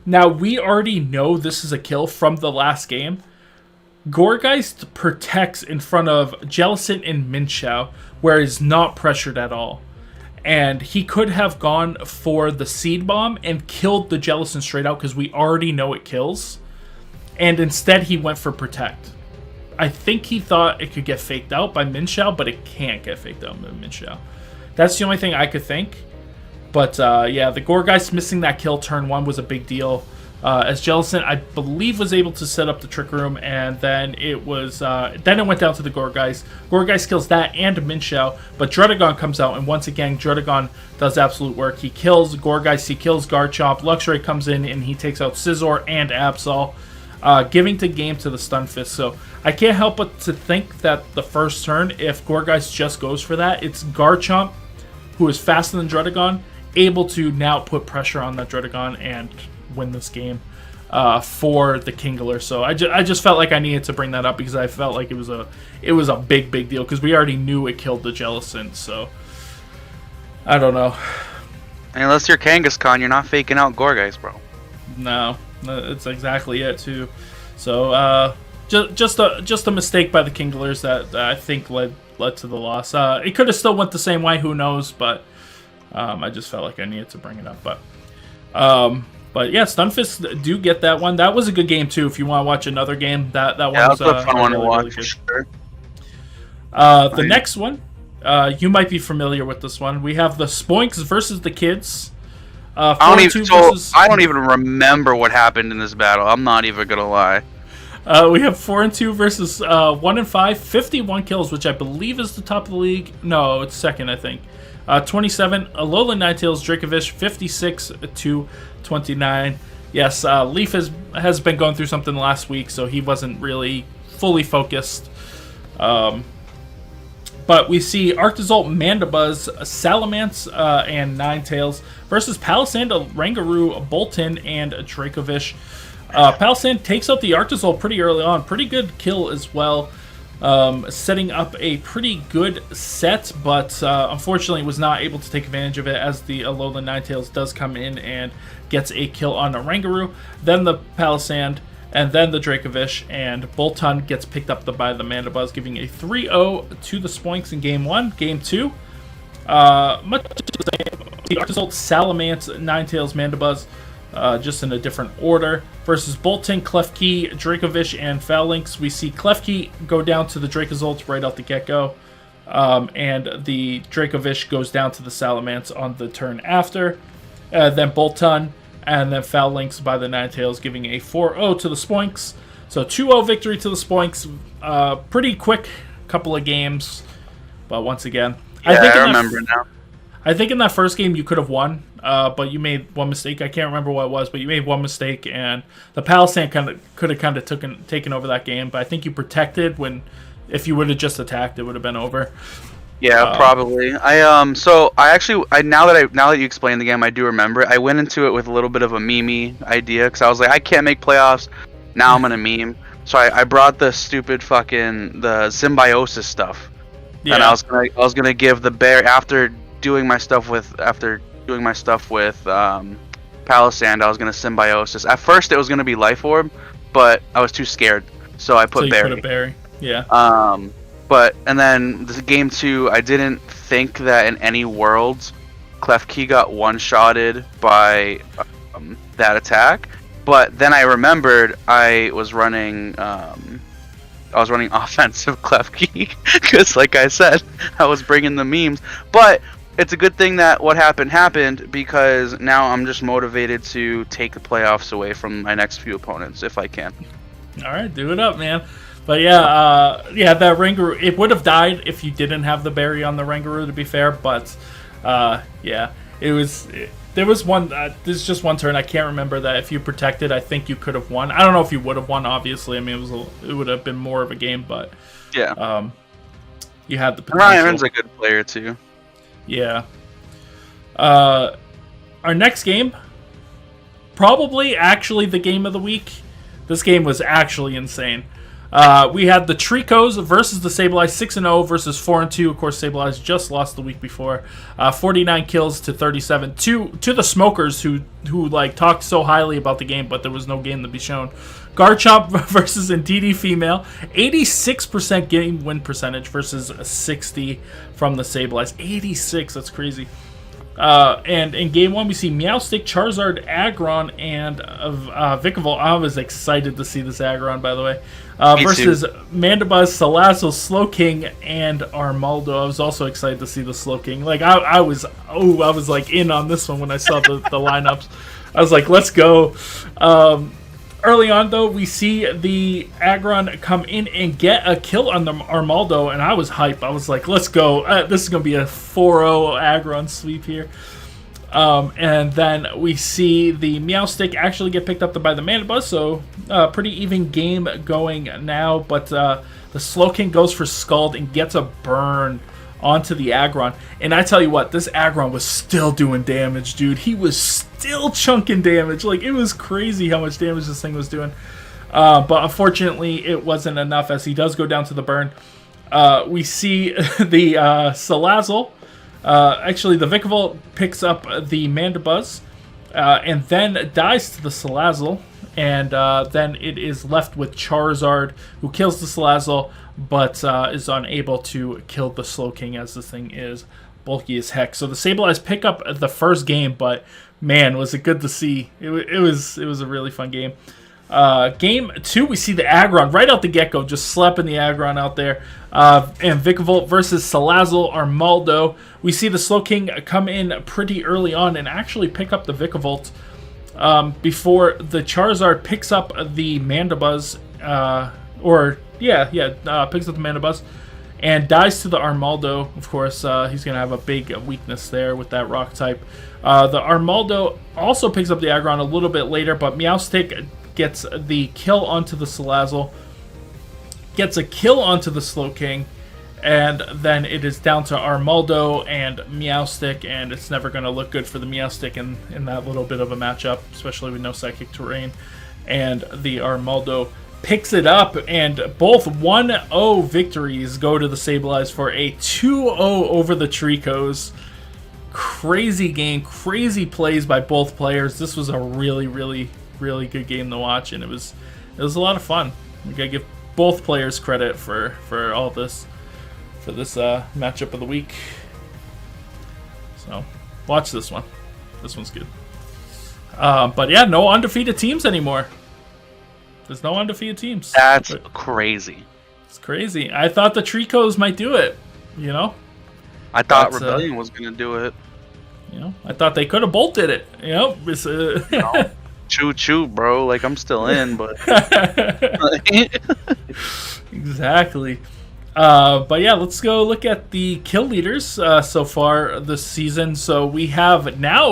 Now we already know this is a kill from the last game. Gourgeist protects in front of Jellicent and Minshao, where he's not pressured at all. And he could have gone for the Seed Bomb and killed the Jellicent straight out because we already know it kills. And instead he went for Protect. I think he thought it could get faked out by Minshao, but it can't get faked out by Minshao. That's the only thing I could think. But yeah, the Gourgeist missing that kill turn 1 was a big deal. As Jellicent, I believe, was able to set up the Trick Room, and then it was then it went down to the Gourgeist. Gourgeist kills that and Minshao, but Druddigon comes out, and once again, Druddigon does absolute work. He kills Gourgeist, he kills Garchomp. Luxray comes in, and he takes out Scizor and Absol. giving the game to the Stunfisk. So I can't help but to think that the first turn, if Gourgeist just goes for that, it's Garchomp, who is faster than Druddigon, able to now put pressure on that Druddigon and win this game for the Kingler. So I just felt like I needed to bring that up because I felt like it was a big deal because we already knew it killed the Jellicent. So I don't know. And unless you're Kangaskhan, you're not faking out Gourgeist, bro. No, it's exactly it too. So just a mistake by the Kinglers that I think led to the loss. It could have still went the same way, who knows? But I just felt like I needed to bring it up. But yeah, Stunfisk do get that one. That was a good game too. If you want to watch another game, that one was a fun one to watch. Really for sure. The next one, you might be familiar with this one. We have the Spoinks versus the Kids. I don't even remember what happened in this battle. I'm not even gonna lie. We have 4-2 versus 1-5, 51 kills, which I believe is the top of the league. No, it's second, I think. 27, Alolan Ninetales, Dracovish, 56 to 29. Yes, Leaf has been going through something last week, so he wasn't really fully focused. But we see Arctozolt, Mandibuzz, Salamence, and Ninetales versus Palisand, Rangaroo, Bolton, and Dracovish. Palisand takes out the Arctozolt pretty early on. Pretty good kill as well. Setting up a pretty good set, but unfortunately was not able to take advantage of it as the Alolan Ninetales does come in and gets a kill on the Rangaroo, then the Palisand, and then the Dracovish, and Bolton gets picked up by the Mandibuzz, giving a 3-0 to the Spoinks in Game 1. Game 2, much the same. The Arctozolt, Salamence, Ninetales, Mandibuzz, just in a different order. Versus Bolton, Klefki, Dracovish, and Phalanx. We see Klefki go down to the Dracozolt right out the get-go. And the Dracovish goes down to the Salamence on the turn after. Then Bolton, and then Phalanx by the Ninetales, giving a 4-0 to the Spoinks. So 2-0 victory to the Spoinks. Pretty quick couple of games. But once again, I remember now. I think in that first game you could have won, but you made one mistake. I can't remember what it was, but you made one mistake, and the Palisand could have taken over that game. But I think you protected if you would have just attacked, it would have been over. Yeah, probably. Now that you explained the game, I do remember it. I went into it with a little bit of a meme idea because I was like, I can't make playoffs. Now I'm gonna meme. So I brought the stupid the symbiosis stuff, and I was gonna give the bear after doing my stuff with Palisand. I was gonna symbiosis. At first, it was gonna be Life Orb, but I was too scared, so I put Berry. Put a Berry. Yeah. And then this Game 2, I didn't think that in any worlds Klefki got one-shotted by that attack. But then I remembered I was running offensive Klefki because, like I said, I was bringing the memes. But it's a good thing that what happened because now I'm just motivated to take the playoffs away from my next few opponents if I can. All right, do it up, man. But that Rangaroo, it would have died if you didn't have the berry on the Rangaroo, to be fair. But there was one. There's just one turn. I can't remember that. If you protected, I think you could have won. I don't know if you would have won. Obviously, I mean it would have been more of a game, but yeah, you had the potential. Ryan's a good player too. Yeah. Our next game, probably actually the game of the week. This game was actually insane. We had the Tricos versus the Sableye, 6-0 versus 4-2. Of course, Sableye just lost the week before. 49 kills to 37 to the Smokers who like talked so highly about the game, but there was no game to be shown. Garchomp versus Indeedee Female, 86% game win percentage versus 60 from the Sableyes. 86, that's crazy. And in Game 1, we see Meowstic, Charizard, Aggron, and Vikavolt. I was excited to see this Aggron, by the way. Versus Mandibuzz, Salazzle, Slowking, and Armaldo. I was also excited to see the Slowking. Like, I was like in on this one when I saw the lineups. I was like, let's go. Early on, though, we see the Aggron come in and get a kill on the Armaldo, and I was hype. I was like, let's go. This is going to be a 4-0 Aggron sweep here. And then we see the Meow Stick actually get picked up by the Mandibuzz, so pretty even game going now. But the Slowking goes for Scald and gets a burn onto the Aggron. And I tell you what, this Aggron was still doing damage, dude. He was still chunking damage. Like, it was crazy how much damage this thing was doing. But unfortunately, it wasn't enough as he does go down to the burn. We see the Salazzle. Actually, the Vikavolt picks up the Mandibuzz and then dies to the Salazzle. And then it is left with Charizard, who kills the Salazzle, but is unable to kill the Slowking as this thing is bulky as heck. So the Sableyes pick up the first game, but man, was it good to see. It was a really fun game. Game 2, we see the Aggron right out the get-go, just slapping the Aggron out there. And Vikavolt versus Salazzle Armaldo. We see the Slowking come in pretty early on and actually pick up the Vikavolt before the Charizard picks up the Mandibuzz. Picks up the Mandibuzz and dies to the Armaldo. Of course, he's going to have a big weakness there with that rock type. The Armaldo also picks up the Aggron a little bit later, but Meowstic gets the kill onto the Salazzle, gets a kill onto the Slowking, and then it is down to Armaldo and Meowstic, and it's never going to look good for the Meowstic in that little bit of a matchup, especially with no Psychic Terrain. And the Armaldo picks it up, and both 1-0 victories go to the Sableyes for a 2-0 over the Tricos. Crazy game, crazy plays by both players. This was a really, really, really good game to watch, and it was a lot of fun. We gotta give both players credit for all this, for this matchup of the week. So watch this one. This one's good. But yeah, no undefeated teams anymore. There's no undefeated teams. That's crazy. It's crazy. I thought the Tricos might do it, you know? I thought Rebellion was going to do it. You know, I thought they could have bolted it. You know? It's, no. Choo, bro. Like, I'm still in, but... Exactly. But yeah, let's go look at the kill leaders so far this season. So we have now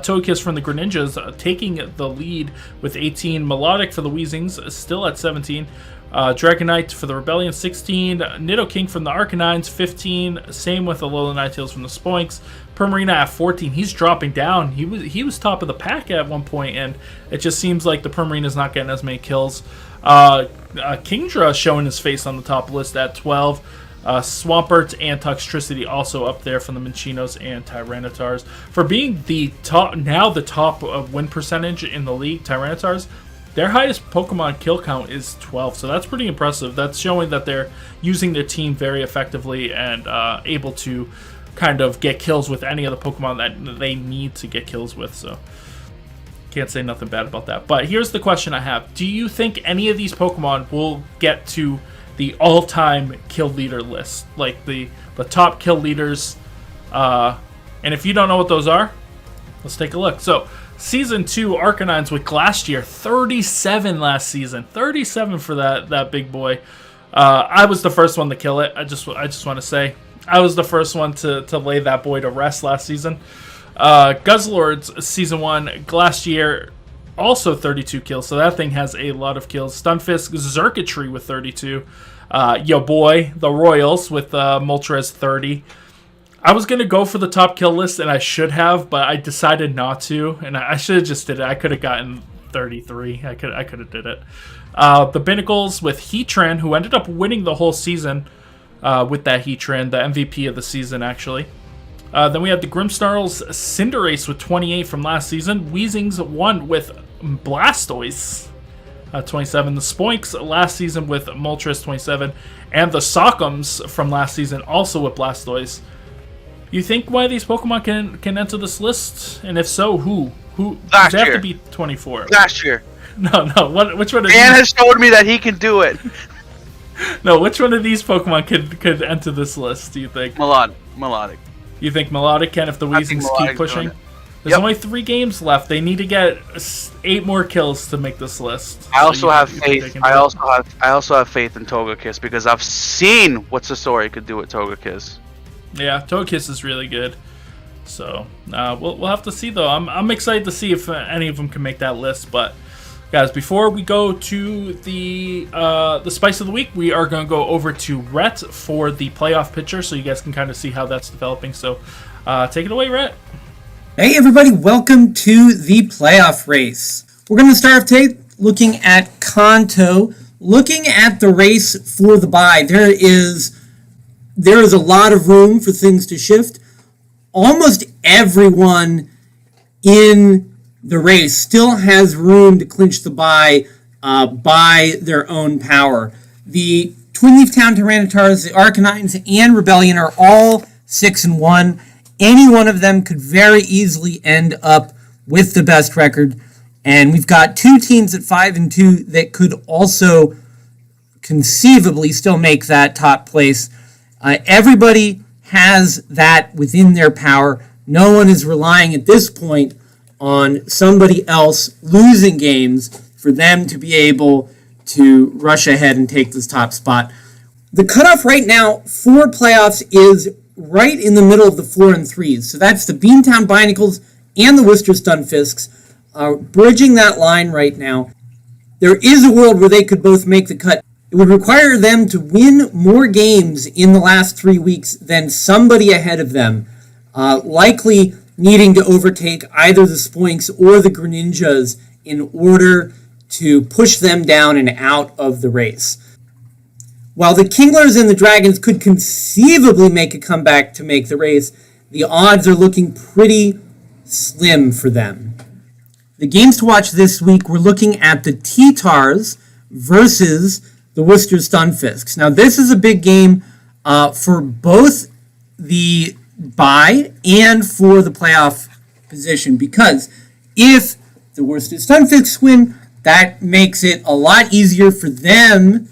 Togekiss from the Greninjas taking the lead with 18. Melodic for the Weezings still at 17. Dragonite for the Rebellion 16. Nidoking from the Arcanines 15. Same with the Alolan Ninetales from the Spoinks. Primarina at 14. He's dropping down. He was top of the pack at one point, and it just seems like the Primarina's not getting as many kills. Kingdra showing his face on the top list at 12. Swampert and Toxtricity also up there from the Minchinos and Tyrannotars. For being the top win percentage in the league, Tyrannotars, their highest Pokemon kill count is 12, so that's pretty impressive. That's showing that they're using their team very effectively and able to kind of get kills with any of the Pokemon that they need to get kills with, so can't say nothing bad about that. But here's the question I have. Do you think any of these Pokemon will get to the all-time kill leader list? Like the top kill leaders. And if you don't know what those are, let's take a look. So, Season 2 Arcanines with Glastrier, 37 last season. 37 for that big boy. I was the first one to kill it. I just want to say. I was the first one to lay that boy to rest last season. Guzzlord's Season 1, Glastrier, also 32 kills, so that thing has a lot of kills. Stunfisk, Xurkitree with 32. Yo boy, the Royals with Moltres 30. I was going to go for the top kill list, and I should have, but I decided not to, and I should have just did it. I could have gotten 33. I could have did it. The Binnacles with Heatran, who ended up winning the whole season with that Heatran, the MVP of the season, actually. Then we have the Grimmsnarl's Cinderace with 28 from last season. Weezing's won with Blastoise, 27. The Spoinks last season with Moltres, 27. And the Sockums from last season also with Blastoise. You think one of these Pokemon can enter this list? And if so, who? Last Does it have year. to be 24? Last year. No. Which one of Dan these? has showed me that he can do it. No, which one of these Pokemon could enter this list, do you think? Melodic. You think Melodic can if the Weezings keep pushing? There's only 3 games left. They need to get 8 more kills to make this list. I also have faith. I also have faith in Togekiss because I've seen what Sasori could do with Togekiss. Yeah, Togekiss is really good. So we'll have to see, though. I'm excited to see if any of them can make that list. But guys, before we go to the Spice of the Week, we are going to go over to Rhett for the playoff picture, so you guys can kind of see how that's developing. So take it away, Rhett. Hey everybody, welcome to the playoff race. We're going to start off today looking at Kanto, looking at the race for the bye. There is a lot of room for things to shift. Almost everyone in the race still has room to clinch the bye by their own power. The Twin Leaf Town Tyrannotars, the Arcanines, and Rebellion are all 6-1. Any one of them could very easily end up with the best record. And we've got two teams at 5-2 that could also conceivably still make that top place. Everybody has that within their power. No one is relying at this point on somebody else losing games for them to be able to rush ahead and take this top spot. The cutoff right now for playoffs is right in the middle of the 4 and 3s. So that's the Beantown Binacles and the Worcester Stunfisks bridging that line right now. There is a world where they could both make the cut. It would require them to win more games in the last 3 weeks than somebody ahead of them, likely needing to overtake either the Spoinks or the Greninjas in order to push them down and out of the race. While the Kinglers and the Dragons could conceivably make a comeback to make the race, the odds are looking pretty slim for them. The games to watch this week, we're looking at the T-Tars versus the Worcester Stunfisks. Now, this is a big game for both the bye and for the playoff position, because if the Worcester Stunfisks win, that makes it a lot easier for them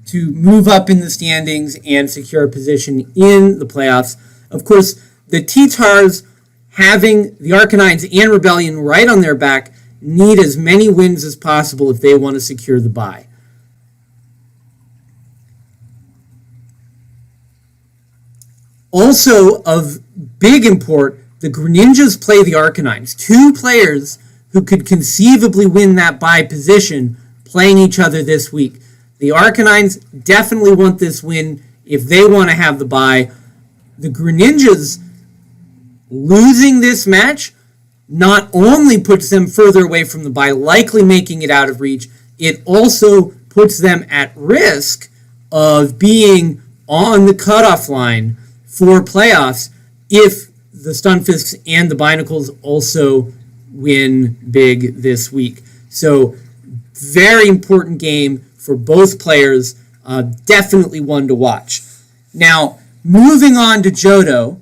to move up in the standings and secure a position in the playoffs. Of course, the T-Tars, having the Arcanines and Rebellion right on their back, need as many wins as possible if they want to secure the bye. Also of big import, the Greninjas play the Arcanines. Two players who could conceivably win that bye position playing each other this week. The Arcanines definitely want this win if they want to have the bye. The Greninjas losing this match not only puts them further away from the bye, likely making it out of reach, it also puts them at risk of being on the cutoff line for playoffs if the Stunfisks and the Binacles also win big this week. So, very important game for both players. Definitely one to watch. Now, moving on to Johto.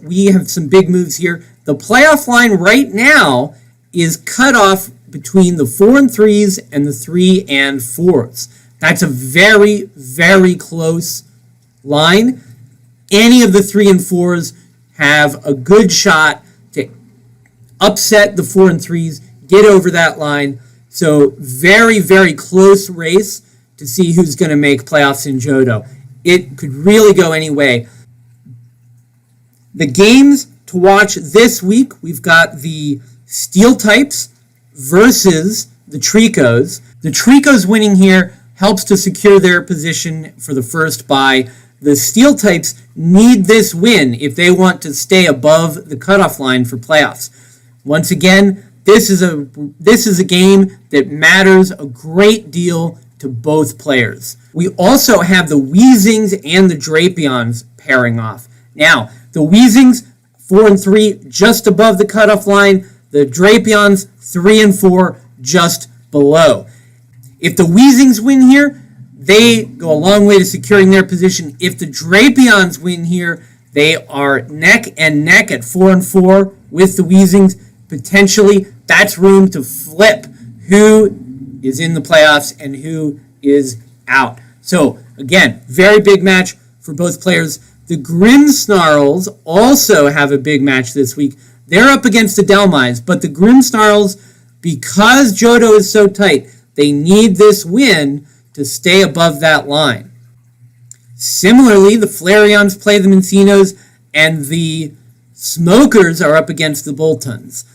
We have some big moves here. The playoff line right now is cut off between the 4 and 3s and the 3 and 4s. That's a very, very close line. Any of the 3 and 4s have a good shot to upset the 4 and 3s, get over that line. So very, very close race to see who's going to make playoffs in Johto. It could really go any way. The games to watch this week, we've got the Steel types versus the Tricos. The Tricos winning here helps to secure their position for the first bye. The Steel types need this win if they want to stay above the cutoff line for playoffs. Once again, this is a game that matters a great deal to both players. We also have the Weezings and the Drapions pairing off. Now, the Weezings, 4 and 3, just above the cutoff line. The Drapions, 3 and 4, just below. If the Weezings win here, they go a long way to securing their position. If the Drapions win here, they are neck and neck at 4 and 4 with the Weezings. Potentially, that's room to flip who is in the playoffs and who is out. So, again, very big match for both players. The Grimmsnarls also have a big match this week. They're up against the Delmise, but the Grimmsnarls, because Johto is so tight, they need this win to stay above that line. Similarly, the Flareons play the Mencinos, and the Smokers are up against the Boltons.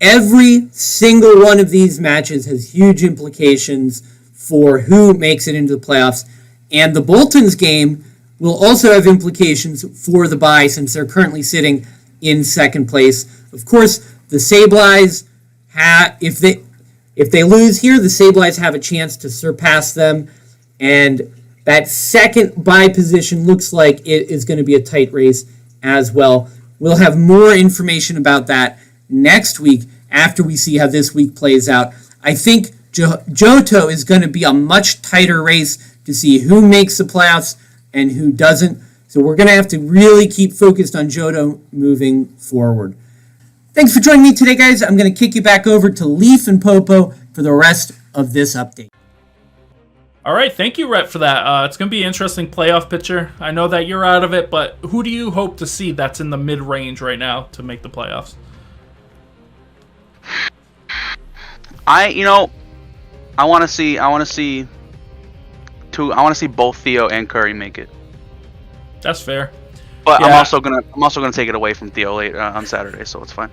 Every single one of these matches has huge implications for who makes it into the playoffs, and the Boltons game will also have implications for the bye since they're currently sitting in second place. Of course, the Sableyes, if they lose here, the Sableyes have a chance to surpass them, and that second bye position looks like it is going to be a tight race as well. We'll have more information about that next week after we see how this week plays out. I think Johto is going to be a much tighter race to see who makes the playoffs and who doesn't. So we're going to have to really keep focused on Johto moving forward. Thanks for joining me today, guys. I'm going to kick you back over to Leaf and Popo for the rest of this update. All right, thank you, Rhett, for that. It's going to be an interesting playoff picture. I know that you're out of it, but who do you hope to see that's in the mid-range right now to make the playoffs? I want to see both Theo and Curry make it. That's fair. But yeah. I'm also gonna take it away from Theo late on Saturday, so it's fine.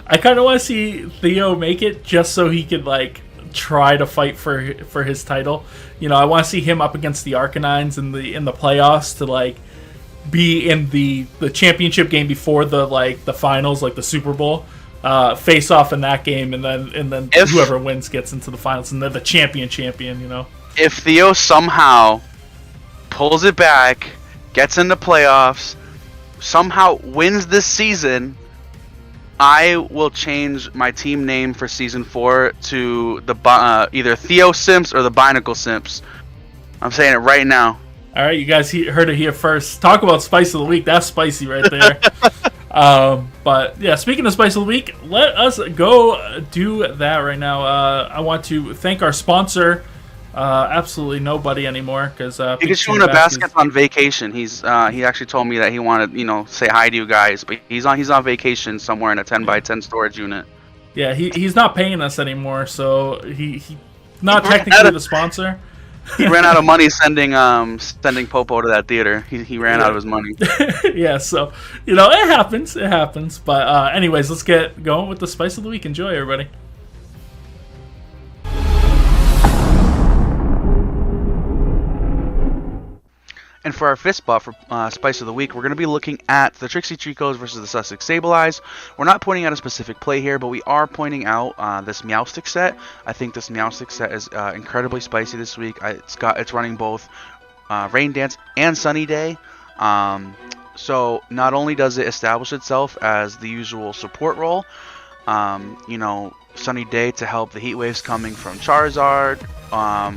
I kind of want to see Theo make it just so he could try to fight for his title. I want to see him up against the Arcanines in the playoffs to be in the championship game before the finals, like the Super Bowl. Face off in that game, and then whoever wins gets into the finals, and they're the champion. If Theo somehow pulls it back, gets into playoffs, somehow wins this season, I will change my team name for season 4 to the either Theo Simps or the Binacle Simps. I'm saying it right now. All right, you guys heard it here first. Talk about Spice of the Week. That's spicy right there. But yeah, speaking of Spice of the Week, let us go do that right now. I want to thank our sponsor, absolutely nobody anymore, because Pikachu in a Basket's on vacation. He actually told me that he wanted say hi to you guys, but he's on vacation somewhere in a 10x10 storage unit. Yeah, he's not paying us anymore, so he's not technically the sponsor. He ran out of money sending Popo to that theater. He ran out of his money. Yeah, so it happens. But anyways, let's get going with the Spice of the Week. Enjoy, everybody. And for our fifth spot for Spice of the Week, we're going to be looking at the Trixie Tricos versus the Sussex Sableyes. We're not pointing out a specific play here, but we are pointing out this Meowstic set. I think this Meowstic set is incredibly spicy this week. It's running both Rain Dance and Sunny Day. So not only does it establish itself as the usual support role, Sunny Day to help the heat waves coming from Charizard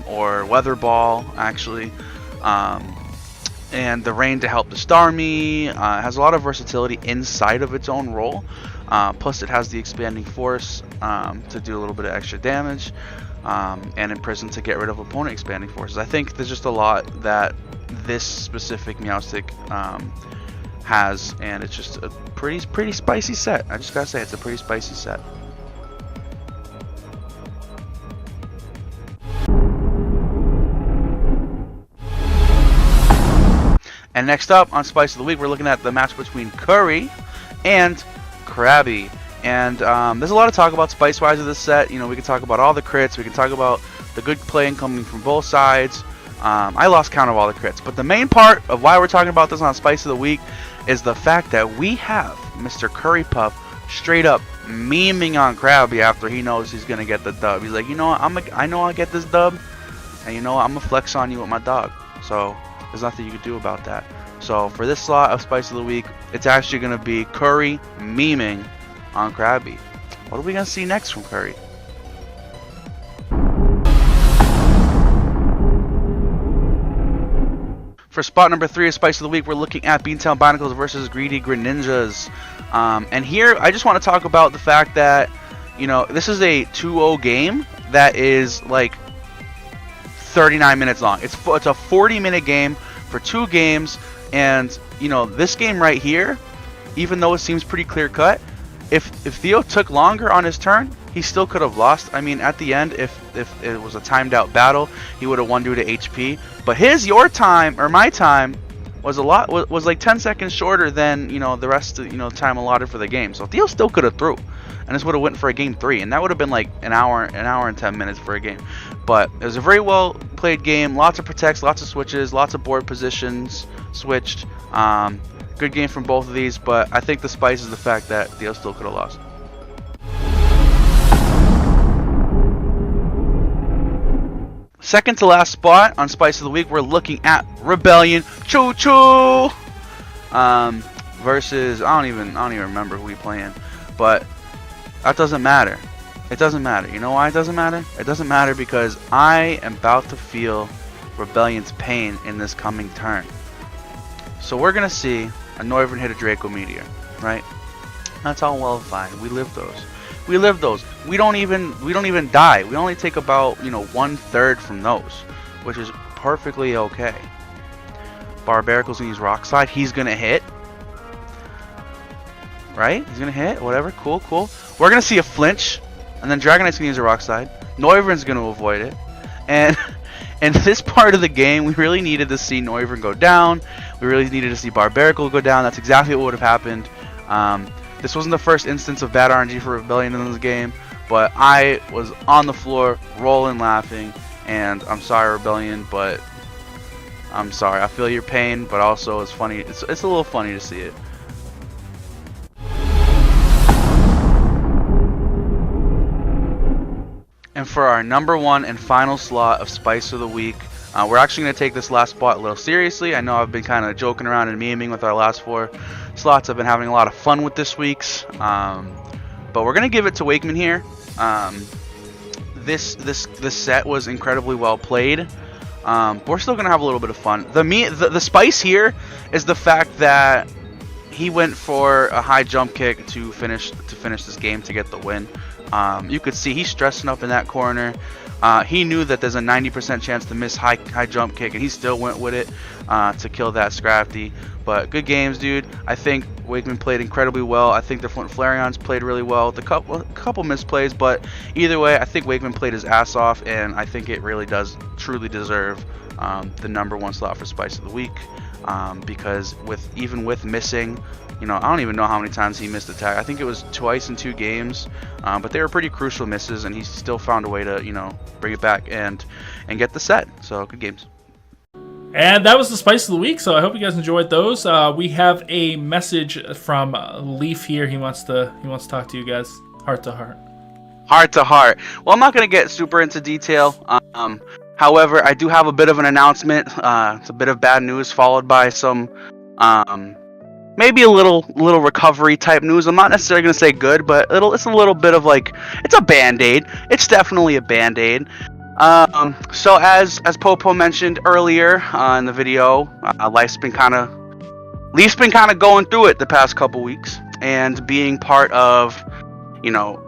or Weather Ball, actually. And the Rain to help the Starmie. Has a lot of versatility inside of its own role. Plus it has the Expanding Force to do a little bit of extra damage. And Imprison to get rid of opponent Expanding Forces. I think there's just a lot that this specific Meowstic has, and it's just a pretty spicy set. I just gotta say, it's a pretty spicy set. And next up on Spice of the Week, we're looking at the match between Curry and Krabby. And there's a lot of talk about Spice-wise of this set. We can talk about all the crits. We can talk about the good playing coming from both sides. I lost count of all the crits. But the main part of why we're talking about this on Spice of the Week is the fact that we have Mr. Curry Puff straight up memeing on Krabby after he knows he's going to get the dub. He's like, I know I'll get this dub. And I'm going to flex on you with my dog. So there's nothing you can do about that. So for this slot of Spice of the Week, it's actually going to be Curry memeing on Krabby. What are we going to see next from Curry? For spot number 3 of Spice of the Week, we're looking at Beantown Barnacles versus Greedy Greninjas. And here, I just want to talk about the fact that, this is a 2-0 game that is like 39 minutes long. It's a 40-minute game for 2 games, and this game right here, even though it seems pretty clear cut, if Theo took longer on his turn, he still could have lost. I mean, at the end, if it was a timed out battle, he would have won due to HP. But your time or my time was was like 10 seconds shorter than the rest of time allotted for the game. So Theo still could have threw, and this would have went for a game 3, and that would have been like an hour and 10 minutes for a game. But it was a very well played game. Lots of protects, lots of switches, lots of board positions switched. Good game from both of these, but I think the spice is the fact that Theo still could have lost. Second to last spot on Spice of the Week, we're looking at Rebellion Choo Choo versus I don't even remember who we playing, but that doesn't matter. It doesn't matter. You know why it doesn't matter? It doesn't matter because I am about to feel Rebellion's pain in this coming turn. So we're gonna see a Noivern hit a Draco Meteor, right? That's all well and fine. We live those. We live those. We don't even die. We only take about 1/3 from those, which is perfectly okay. Barbarical's gonna use Rock Slide. He's gonna hit, right? He's gonna hit. Whatever. Cool. We're gonna see a flinch, and then Dragonite's gonna use a Rock Slide. Noivern's gonna avoid it, and in this part of the game, we really needed to see Noivern go down. We really needed to see Barbarical go down. That's exactly what would have happened. This wasn't the first instance of bad RNG for Rebellion in this game, but I was on the floor, rolling, laughing, and I'm sorry, Rebellion, but I'm sorry. I feel your pain, but also it's funny. It's a little funny to see it. And for our number 1 and final slot of Spice of the Week, we're actually going to take this last spot a little seriously. I know I've been kind of joking around and memeing with our last 4 slots. I've been having a lot of fun with this week's, but we're going to give it to Wakeman here. This set was incredibly well played. But we're still going to have a little bit of fun. The spice here is the fact that he went for a high jump kick to finish this game to get the win. You could see he's stressing up in that corner. He knew that there's a 90% chance to miss high jump kick, and he still went with it to kill that Scrafty. But good games, dude. I think Wakeman played incredibly well. I think the Flareons played really well. A couple misplays, but either way, I think Wakeman played his ass off, and I think it really does truly deserve the number 1 slot for Spice of the Week. Because even with missing, I don't even know how many times he missed attack. I think it was twice in 2 games, but they were pretty crucial misses, and he still found a way to bring it back and get the set. So good games. And that was the Spice of the Week, so I hope you guys enjoyed those. We have a message from Leaf here. He wants to talk to you guys, heart to heart. Heart to heart. Well, I'm not going to get super into detail. However, I do have a bit of an announcement. It's a bit of bad news followed by some maybe a little recovery type news. I'm not necessarily going to say good, but it's a little bit of it's a band-aid. It's definitely a band-aid. So as Popo mentioned earlier in the video, Leaf's been kind of going through it the past couple weeks, and being part of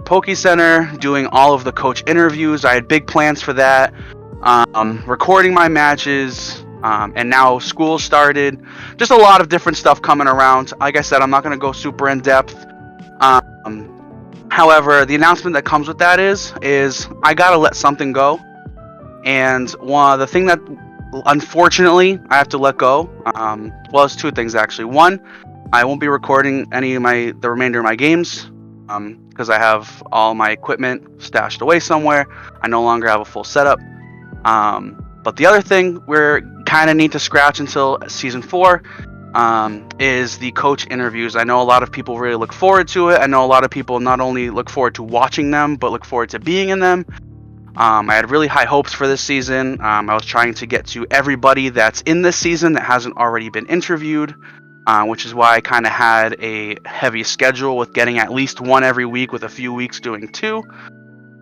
Poke Center, doing all of the coach interviews. I had big plans for that. Recording my matches, and now school started. Just a lot of different stuff coming around. Like I said, I'm not going to go super in depth. However, the announcement that comes with that is I gotta let something go. And the thing that unfortunately I have to let go, well, it's 2 things actually. One, I won't be recording the remainder of my games, because I have all my equipment stashed away somewhere. I no longer have a full setup. But the other thing we're kind of need to scratch until season 4 is the coach interviews. I know a lot of people really look forward to it. I know a lot of people not only look forward to watching them, but look forward to being in them. I had really high hopes for this season. I was trying to get to everybody that's in this season that hasn't already been interviewed, which is why I kind of had a heavy schedule with getting at least 1 every week, with a few weeks doing 2.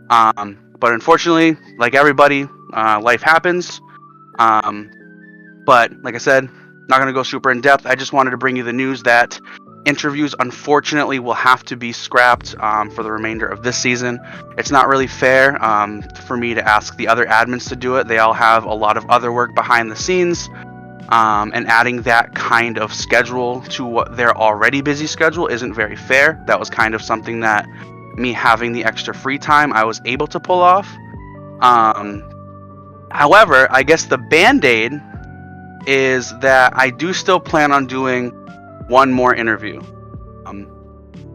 But unfortunately, like everybody, life happens. But like I said, not going to go super in depth. I just wanted to bring you the news that interviews unfortunately will have to be scrapped for the remainder of this season. It's not really fair for me to ask the other admins to do it. They all have a lot of other work behind the scenes, and adding that kind of schedule to what their already busy schedule isn't very fair. That was kind of something that me having the extra free time, I was able to pull off. However, I guess the band-aid is that I do still plan on doing one more interview.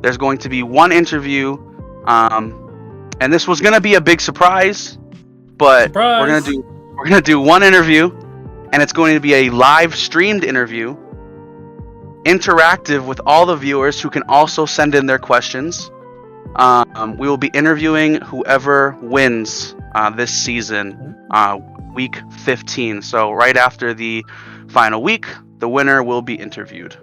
There's going to be one interview, and this was gonna be a big surprise, but we're gonna do one interview, and it's going to be a live streamed interview, interactive with all the viewers who can also send in their questions. We will be interviewing whoever wins this season, week 15. So right after the final week, the winner will be interviewed.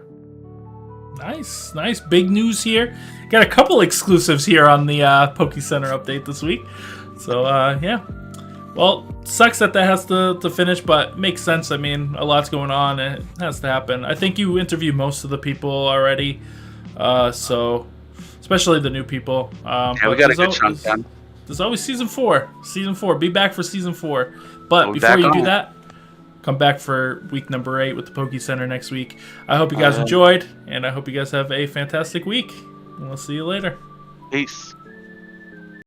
Nice. Big news here. Got a couple exclusives here on the Poke Center update this week. So, yeah. Well, sucks that has to finish, but makes sense. I mean, a lot's going on. And it has to happen. I think you interviewed most of the people already. So, especially the new people. Yeah, we got a good chunk done. There's always season 4. Season 4. Be back for season 4. But before you do that, come back for week number 8 with the Poke Center next week. I hope you guys enjoyed, and I hope you guys have a fantastic week. And we'll see you later. Peace.